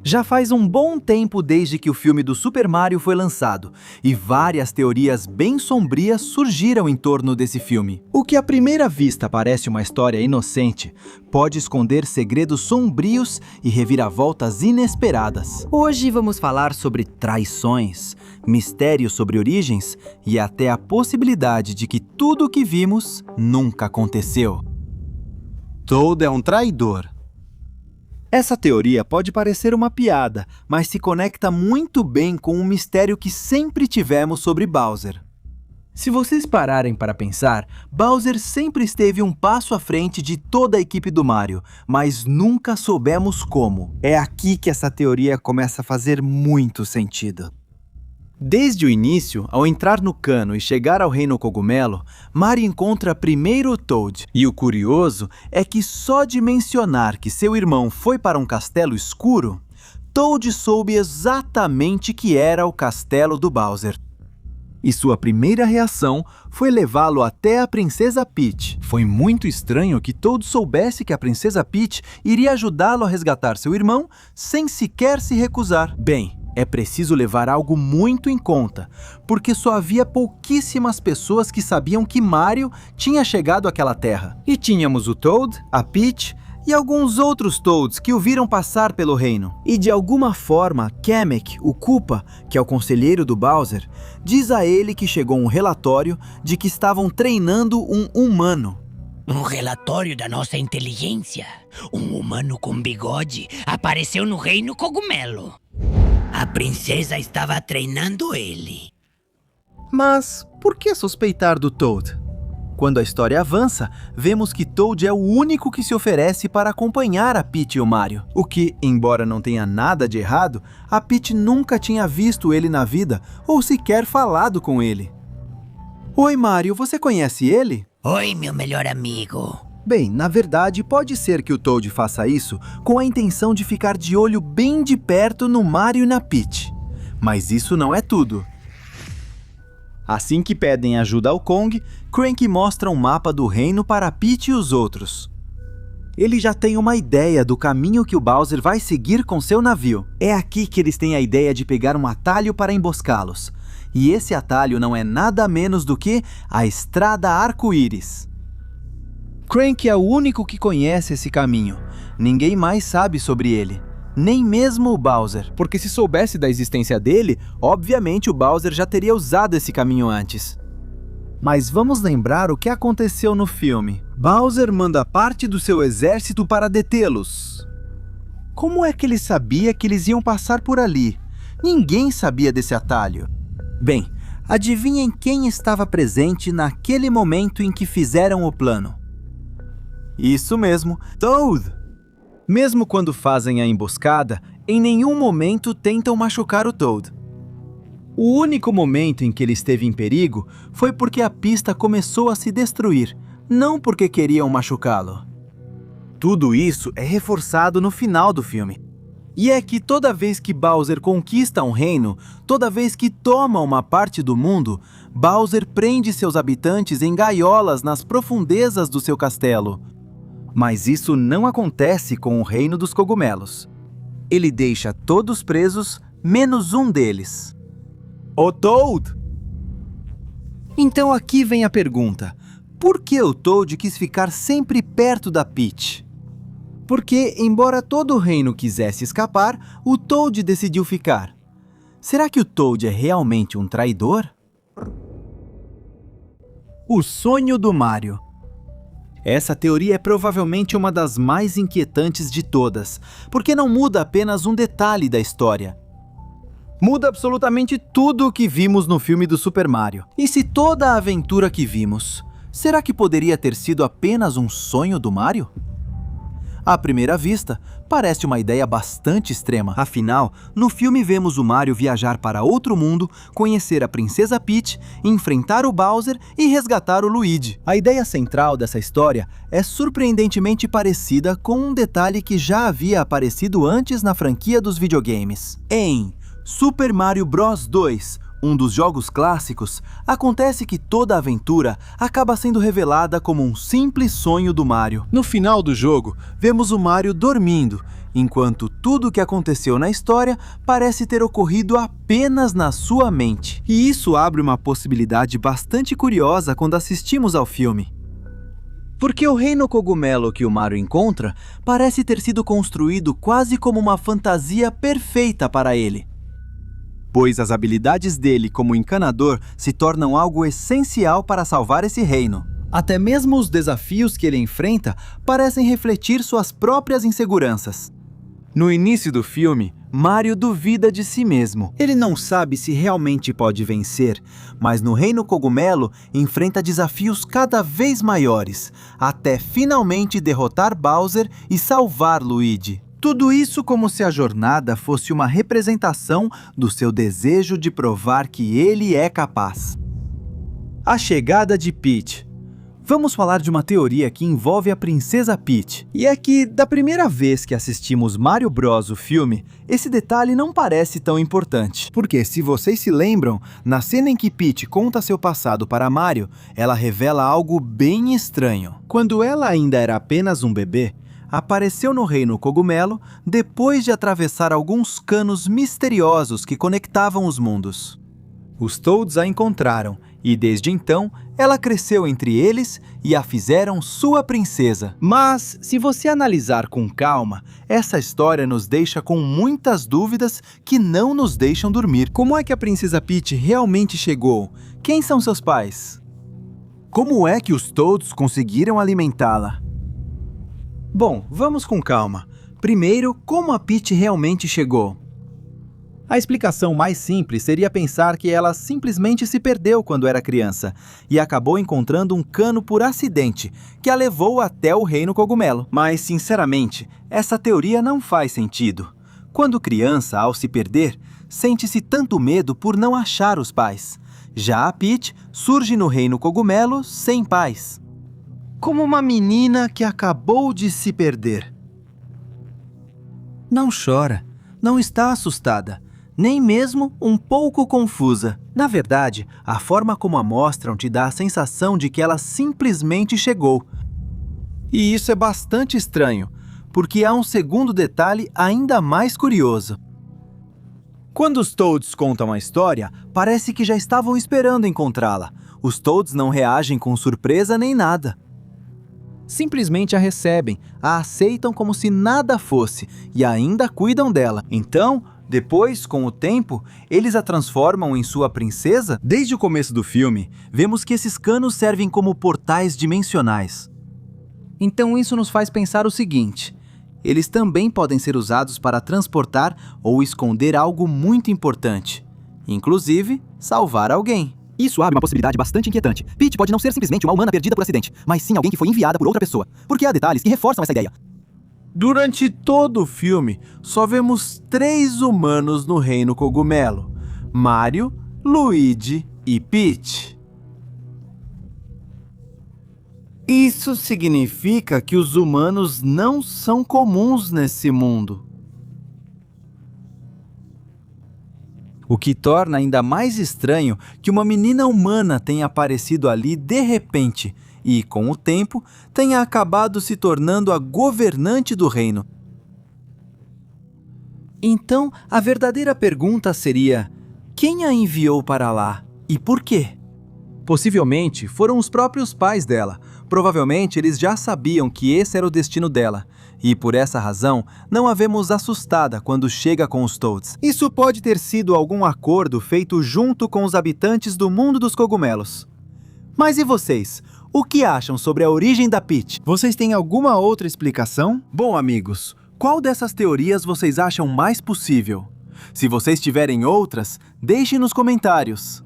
Já faz um bom tempo desde que o filme do Super Mario foi lançado, e várias teorias bem sombrias surgiram em torno desse filme. O que à primeira vista parece uma história inocente, pode esconder segredos sombrios e reviravoltas inesperadas. Hoje vamos falar sobre traições, mistérios sobre origens e até a possibilidade de que tudo o que vimos nunca aconteceu. Toad é um traidor. Essa teoria pode parecer uma piada, mas se conecta muito bem com o mistério que sempre tivemos sobre Bowser. Se vocês pararem para pensar, Bowser sempre esteve um passo à frente de toda a equipe do Mario, mas nunca soubemos como. É aqui que essa teoria começa a fazer muito sentido. Desde o início, ao entrar no cano e chegar ao Reino Cogumelo, Mario encontra primeiro o Toad. E o curioso é que só de mencionar que seu irmão foi para um castelo escuro, Toad soube exatamente que era o castelo do Bowser. E sua primeira reação foi levá-lo até a Princesa Peach. Foi muito estranho que Toad soubesse que a Princesa Peach iria ajudá-lo a resgatar seu irmão sem sequer se recusar. Bem, é preciso levar algo muito em conta, porque só havia pouquíssimas pessoas que sabiam que Mario tinha chegado àquela terra. E tínhamos o Toad, a Peach e alguns outros Toads que o viram passar pelo reino. E de alguma forma, Kamek, o Koopa, que é o conselheiro do Bowser, diz a ele que chegou um relatório de que estavam treinando um humano. Um relatório da nossa inteligência. Um humano com bigode apareceu no Reino Cogumelo. A princesa estava treinando ele. Mas por que suspeitar do Toad? Quando a história avança, vemos que Toad é o único que se oferece para acompanhar a Peach e o Mario. O que, embora não tenha nada de errado, a Peach nunca tinha visto ele na vida ou sequer falado com ele. Oi, Mario, você conhece ele? Oi, meu melhor amigo. Bem, na verdade, pode ser que o Toad faça isso com a intenção de ficar de olho bem de perto no Mario e na Peach. Mas isso não é tudo. Assim que pedem ajuda ao Kong, Cranky mostra um mapa do reino para Peach e os outros. Ele já tem uma ideia do caminho que o Bowser vai seguir com seu navio. É aqui que eles têm a ideia de pegar um atalho para emboscá-los. E esse atalho não é nada menos do que a Estrada Arco-Íris. Cranky é o único que conhece esse caminho. Ninguém mais sabe sobre ele. Nem mesmo o Bowser. Porque se soubesse da existência dele, obviamente o Bowser já teria usado esse caminho antes. Mas vamos lembrar o que aconteceu no filme. Bowser manda parte do seu exército para detê-los. Como é que ele sabia que eles iam passar por ali? Ninguém sabia desse atalho. Bem, adivinhem quem estava presente naquele momento em que fizeram o plano. Isso mesmo, Toad! Mesmo quando fazem a emboscada, em nenhum momento tentam machucar o Toad. O único momento em que ele esteve em perigo foi porque a pista começou a se destruir, não porque queriam machucá-lo. Tudo isso é reforçado no final do filme. E é que toda vez que Bowser conquista um reino, toda vez que toma uma parte do mundo, Bowser prende seus habitantes em gaiolas nas profundezas do seu castelo. Mas isso não acontece com o Reino dos Cogumelos. Ele deixa todos presos, menos um deles. O Toad! Então aqui vem a pergunta. Por que o Toad quis ficar sempre perto da Peach? Porque, embora todo o reino quisesse escapar, o Toad decidiu ficar. Será que o Toad é realmente um traidor? O sonho do Mario. Essa teoria é provavelmente uma das mais inquietantes de todas, porque não muda apenas um detalhe da história. Muda absolutamente tudo o que vimos no filme do Super Mario. E se toda a aventura que vimos, será que poderia ter sido apenas um sonho do Mario? À primeira vista, parece uma ideia bastante extrema. Afinal, no filme vemos o Mario viajar para outro mundo, conhecer a Princesa Peach, enfrentar o Bowser e resgatar o Luigi. A ideia central dessa história é surpreendentemente parecida com um detalhe que já havia aparecido antes na franquia dos videogames. Em Super Mario Bros. 2, um dos jogos clássicos, acontece que toda a aventura acaba sendo revelada como um simples sonho do Mario. No final do jogo, vemos o Mario dormindo, enquanto tudo o que aconteceu na história parece ter ocorrido apenas na sua mente. E isso abre uma possibilidade bastante curiosa quando assistimos ao filme. Porque o reino cogumelo que o Mario encontra parece ter sido construído quase como uma fantasia perfeita para ele. Pois as habilidades dele como encanador se tornam algo essencial para salvar esse reino. Até mesmo os desafios que ele enfrenta parecem refletir suas próprias inseguranças. No início do filme, Mario duvida de si mesmo. Ele não sabe se realmente pode vencer, mas no Reino Cogumelo enfrenta desafios cada vez maiores, até finalmente derrotar Bowser e salvar Luigi. Tudo isso como se a jornada fosse uma representação do seu desejo de provar que ele é capaz. A chegada de Peach. Vamos falar de uma teoria que envolve a Princesa Peach. E é que, da primeira vez que assistimos Mario Bros. O filme, esse detalhe não parece tão importante. Porque, se vocês se lembram, na cena em que Peach conta seu passado para Mario, ela revela algo bem estranho. Quando ela ainda era apenas um bebê, apareceu no Reino Cogumelo depois de atravessar alguns canos misteriosos que conectavam os mundos. Os Toads a encontraram e, desde então, ela cresceu entre eles e a fizeram sua princesa. Mas, se você analisar com calma, essa história nos deixa com muitas dúvidas que não nos deixam dormir. Como é que a Princesa Peach realmente chegou? Quem são seus pais? Como é que os Toads conseguiram alimentá-la? Bom, vamos com calma. Primeiro, como a Peach realmente chegou? A explicação mais simples seria pensar que ela simplesmente se perdeu quando era criança e acabou encontrando um cano por acidente, que a levou até o Reino Cogumelo. Mas, sinceramente, essa teoria não faz sentido. Quando criança, ao se perder, sente-se tanto medo por não achar os pais. Já a Peach surge no Reino Cogumelo sem pais. Como uma menina que acabou de se perder. Não chora, não está assustada, nem mesmo um pouco confusa. Na verdade, a forma como a mostram te dá a sensação de que ela simplesmente chegou. E isso é bastante estranho, porque há um segundo detalhe ainda mais curioso. Quando os Toads contam a história, parece que já estavam esperando encontrá-la. Os Toads não reagem com surpresa nem nada. Simplesmente a recebem, a aceitam como se nada fosse e ainda cuidam dela. Então, depois, com o tempo, eles a transformam em sua princesa? Desde o começo do filme, vemos que esses canos servem como portais dimensionais. Então isso nos faz pensar o seguinte: eles também podem ser usados para transportar ou esconder algo muito importante, inclusive salvar alguém. Isso abre uma possibilidade bastante inquietante. Peach pode não ser simplesmente uma humana perdida por acidente, mas sim alguém que foi enviada por outra pessoa, porque há detalhes que reforçam essa ideia. Durante todo o filme, só vemos 3 humanos no Reino Cogumelo: Mario, Luigi e Peach. Isso significa que os humanos não são comuns nesse mundo. O que torna ainda mais estranho que uma menina humana tenha aparecido ali de repente e, com o tempo, tenha acabado se tornando a governante do reino. Então, a verdadeira pergunta seria: quem a enviou para lá e por quê? Possivelmente foram os próprios pais dela. Provavelmente eles já sabiam que esse era o destino dela. E por essa razão, não a vemos assustada quando chega com os Toads. Isso pode ter sido algum acordo feito junto com os habitantes do mundo dos cogumelos. Mas e vocês? O que acham sobre a origem da Peach? Vocês têm alguma outra explicação? Bom, amigos, qual dessas teorias vocês acham mais possível? Se vocês tiverem outras, deixem nos comentários.